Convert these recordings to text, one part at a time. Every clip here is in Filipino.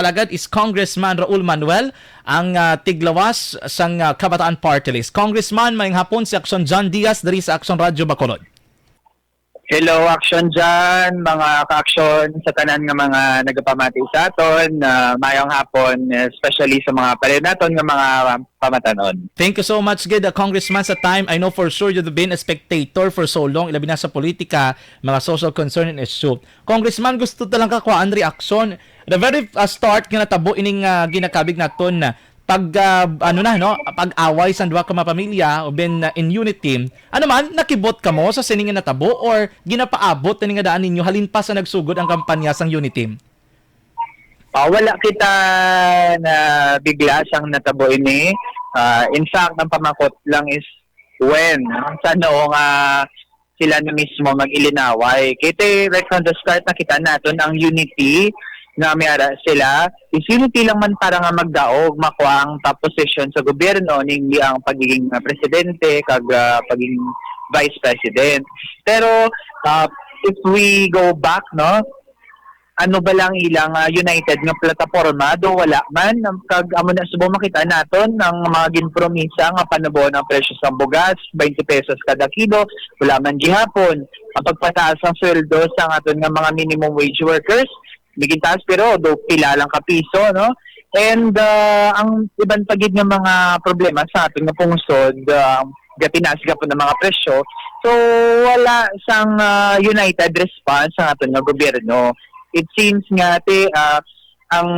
Alagad is Congressman Raul Manuel, ang tiglawas sang Kabataan Party List. Congressman, mayong hapon si Action John Diaz dari sa Action Radio Bacolod. Hello, Action dyan, mga ka-action sa tanan ng mga nagpamati sa aton, mayong hapon, especially sa mga palinaton ng mga pamatanon. Thank you so much, Gid, Congressman, sa time. I know for sure you've been a spectator for so long, ilabi na sa politika, mga social concern and issue. Congressman, gusto talang kakuhaan reaksyon. The very start nga natabo ining ginakabig naton na pag-away sa duha ka mga pamilya o ben in unity. Ano man nakibot ka mo sa sining nga natabo or ginapaabot ni nga daan ninyo halin pa sa nagsugod ang kampanya sang unity? Wala kita na bigla sang natabo ini. In fact, ang pamakot lang is when sa noong sila na mismo mag-ilinaway. Kita right from the start nakita natin ang unity nga mayara sila. Is unity lang man para nga magdaog, makuha ang top position sa gobyerno, hindi ang pagiging presidente, kag pagiging vice president. Pero if we go back, no, ano ba lang ilang united nga plataforma, do wala man, kag amo na subo makita naton ang mga ginpromisa nga panubo ng presyo sa bugas, 20 pesos kada kilo, wala man gihapon. Ang pagpataas ang sweldo sa aton nga mga minimum wage workers, biging taas pero do pila lang ka piso, no? And ang ibang pagid nga mga problema sa ating nga pungsod, gatinas po ng mga presyo. So wala sang united response sa ating nga gobyerno. It seems nga ang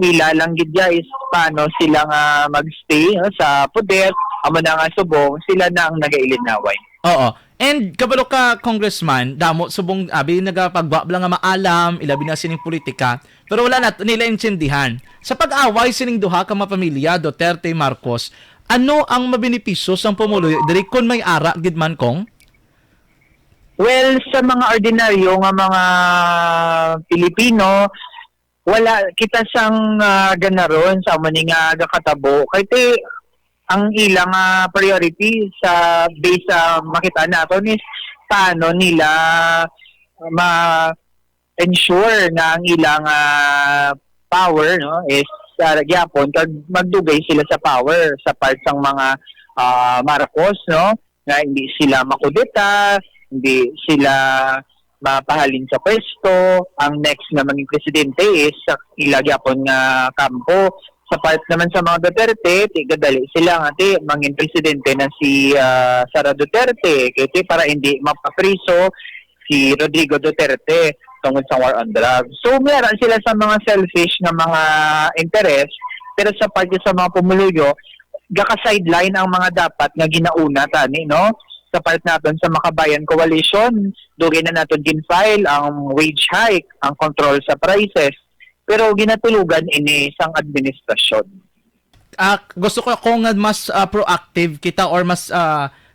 ila lang gid is paano sila nga magstay sa poder, amo na nga subong sila na ang nagailinaway. Oo. And kabalo ka, Congressman, damo subong abi nagapagwa lang nga maalam, ilabi na sining politika, pero wala na nila intindihan. Sa pag-away sining duha ka mga pamilya Duterte Marcos, ano ang mabenepisyo sang pumuloy diri kon may ara gid man kong? Well, sa mga ordinaryo nga mga Pilipino, wala kita sang ganaron sa mani nga gakatabo. Kay ang ilang priority sa base sa makita natin is paano nila ma-ensure na ang ilang power, no, is gyapon kag magdugay sila sa power sa part ng mga Marcos, no, na hindi sila makudeta, hindi sila mapahalin sa pwesto. Ang next na maging presidente is sa ilagyapon nga kampo. Sa part naman sa mga Duterte, gadali sila nga maging presidente na si Sara Duterte kasi para hindi mapapriso si Rodrigo Duterte tungkol sa war on drugs. So meron sila sa mga selfish na mga interest, pero sa part sa mga pumuluyo, gaka-sideline ang mga dapat nga ginauna tani, no? Sa part natin sa Makabayan Coalition, dugay na natin gin-file ang wage hike, ang control sa prices, pero ginatulugan ini sang administrasyon. Gusto ko kung mas proactive kita or mas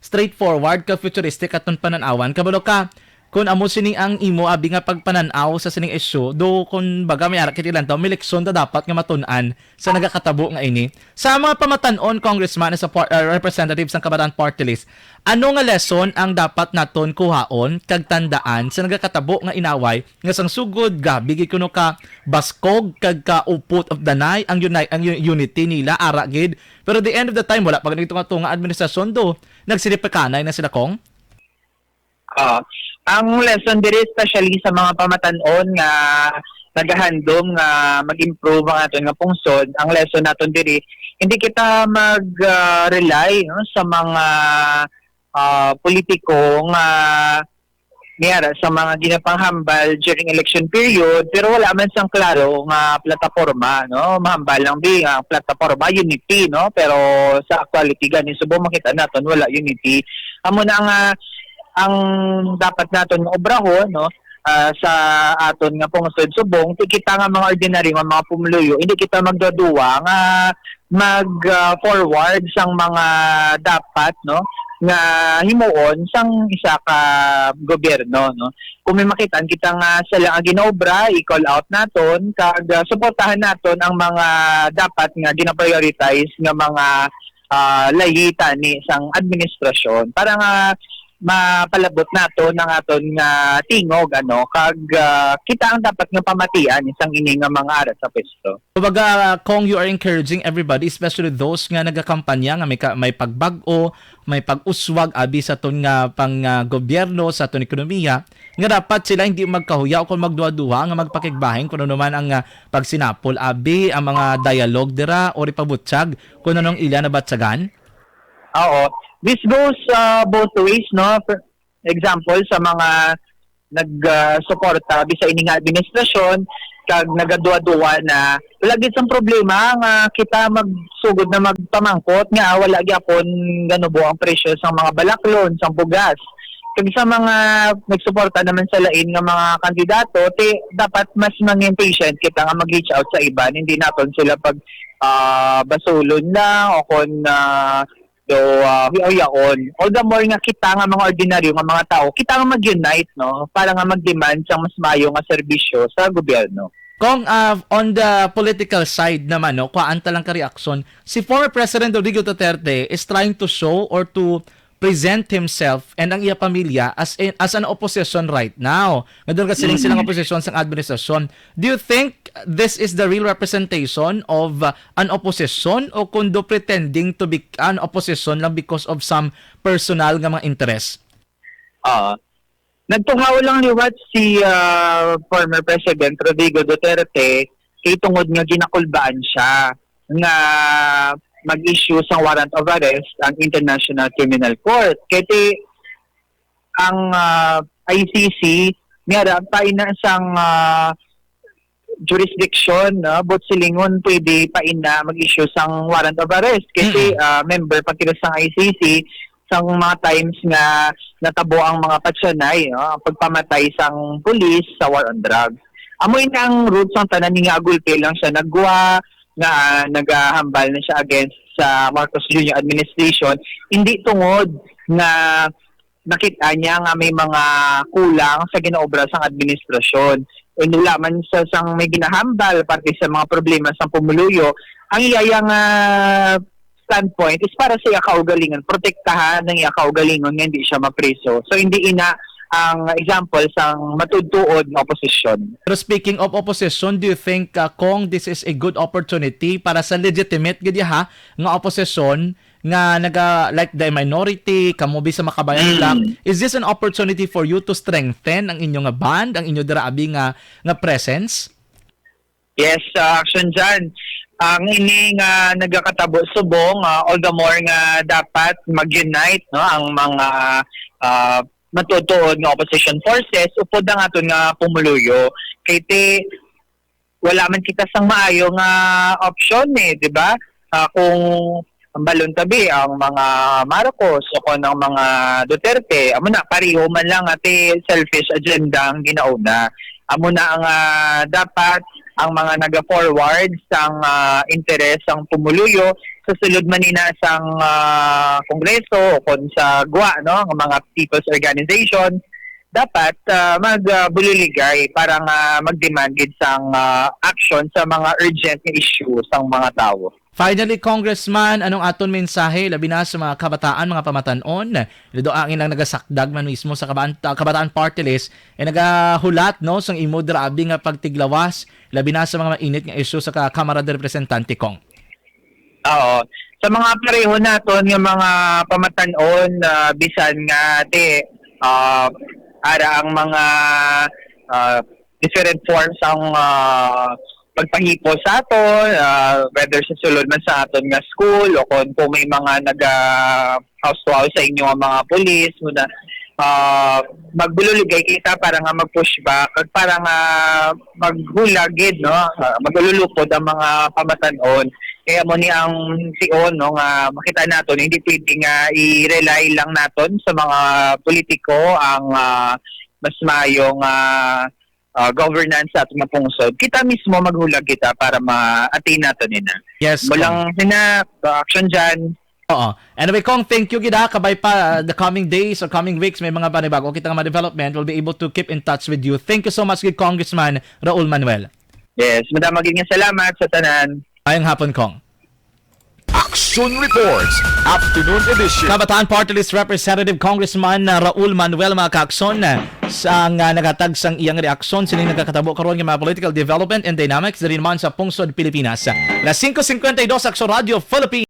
straightforward ka futuristic aton pananawan. Kabalo ka kung amo sining ang imo abi nga pagpananaw sa sining issue, do kung baga may ara kiti lang taw may leksyon ta dapat nga matun-an sa nagakatabo nga ini. Sa mga pamatan-on, Congressman sa representatives ng Kabataan Party List, ano nga lesson ang dapat naton kuhaon kag tandaan sa nagakatabo nga inaway nga sang sugod gabi gid kuno ka baskog kag ka upot of the night ang unity nila ara gid, pero the end of the time wala pag nagtunga administrasyon do nagsilipakanay na sila kong. Ang lesson diri especially sa mga pamatan-on nga nagahandom nga mag-improve ang aton nga pungsod, ang lesson naton diri hindi kita mag-rely sa mga politiko nga niyara sa mga ginapanghambal during election period, pero wala man sang klaro nga plataporma, no? Mahambal lang ang plataporma unity, no? Pero sa actuality gani subo makita naton wala unity. Amo na nga ang dapat naton nga obrahon, no, sa aton nga pungsod subong, kita nga mga ordinary nga mga pumuluyo, hindi kita magduduwa nga mag-forward sang mga dapat, no, nga himuon sang isa ka gobyerno, no. Kung may makitaan kita nga sila nga ginaobra, i-call out naton kag suportahan naton ang mga dapat nga gina-prioritize nga mga layita ni sang administrasyon para nga mapalabot nato ng aton nga tingog kag kita ang dapat nga pamatian isang ini nga mga ara sa pwesto. Kumbaga, kung you are encouraging everybody, especially those nga nagakampanya nga may pagbag-o, may pag-uswag abi sa ton nga pang gobyerno sa ton ekonomiya, nga dapat sila hindi magkahuya o kung magduwa-duwa nga magpakigbahin kung ano man ang pagsinapol abi ang mga dialogue dira o ripabutsag kung anong ila na batsagan. Oo. This goes both ways, no? For example, sa mga nag-suporta sa ining administrasyon, kag nagaduwa-duwa na wala gid sang problema nga kita magsugod na magpamangkot nga wala gyapon ganubo ang presyo sa mga balaklon, sa bugas. Kag sa mga nagsuporta naman sa lain nga mga kandidato, dapat mas mangin patient kita nga mag-reach out sa iban, hindi naton sila pag basulon lang o kon yaon. All the more nga kita nga mga ordinaryo nga mga tao, kita nga mag-unite, no? Para nga mag-demand sa mas mayo nga serbisyo sa gobyerno. Kung on the political side naman, no, kuhaan talang ka-reaksyon, si former President Rodrigo Duterte is trying to show or to present himself and ang iya pamilya as an opposition right now. Ngadon kasi silang opposition sa administrasyon. Do you think this is the real representation of an opposition o kundo pretending to be an opposition lang because of some personal nga mga interest? Nagtuhaw lang liwat si former President Rodrigo Duterte kay tungod nga ginakulbaan siya nga mag-issue sa warrant of arrest ang International Criminal Court. Kaya ang ICC nga pain na isang jurisdiction, but silingon pwede pain na mag-issue sang warrant of arrest. Kasi member pagkira sa ICC sang mga times nga natabo ang mga patsanay, ang pagpamatay sang pulis sa war on drugs. Amoy na ang roots ang tanan ni nga agulpe lang siya nagwa nga naghahambal na siya against sa Marcos Jr. administration, hindi tungod na nakita niya nga may mga kulang sa ginaobra sang administrasyon. Nulaman sa sang may ginahambal parte sa mga problema sa pumuluyo, ang iyayang standpoint is para sa iya kaugalingon, protektahan ng iya kaugalingon nga hindi siya mapreso. So hindi ina ang example sang matudtuod ng opposition. Pero speaking of opposition, do you think kung this is a good opportunity para sa legitimate gid ha nga opposition nga like the minority kamo sa makabayan lang, is this an opportunity for you to strengthen ang inyong band, ang inyo dira abi nga presence? Yes, action dyan. Ang ini nga nagakatabo subong, all the more nga dapat mag-unite, no, ang mga matutuod ng opposition forces upod ang aton nga pumuluyo. Kaya wala man kita sang maayo nga option di ba? Kung ang balon tabi ang mga Marcos o kung ang mga Duterte, amo na pareho man lang ati selfish agenda ang ginauna. Amo na ang dapat ang mga naga-forward sang interes ang pumuluyo sa sulod manina sang kongreso o kung sa GWA, no, ng mga people's organization, dapat magbululigay para mag-demand sang action sa mga urgent na issue sang mga tao. Finally, Congressman, anong aton mensahe labi na sa mga kabataan, mga pamatanon? Lido angin lang nagasakdag man mismo sa kabataan party list ay nagahulat no sang imo drabi nga pagtiglawas labi na sa mga mainit nga issue sa Kamara de Representante Kong. Oo. Sa mga pareho naton nga mga pamatanon bisan nga ara ang mga different forms ang pagpahipo sa aton, whether sa sulod man sa aton nga school o kung may mga house to house sa inyo nga mga pulis muna magbululigay kita para nga mag-push back at para nga maghulagid, no, maglulupod ang mga pamatanon. Kaya mo ni ang sion, no, nga makita naton hindi pwede nga i-rely lang naton sa mga politiko ang mas mayong governance at mapungsod. Kita mismo maghulag kita para ma-attain natin nina. Yes. Walang action dyan. Oo. Anyway, Kong, thank you gida. Kabay pa the coming days or coming weeks may mga panibago kita nga ma-development. We'll be able to keep in touch with you. Thank you so much, good Congressman Raul Manuel. Yes, madamagin nga salamat sa tanan. Ayong hapon, Kong. Action Reports, Afternoon Edition. Kabataan Party List Representative Congressman Raul Manuel Macacson sa nagatag sang iyang reaksyon sining nagkakatabo karon nga mga political development and dynamics diri man sa pungsod Pilipinas. Las 5:52 Action Radio Philippines.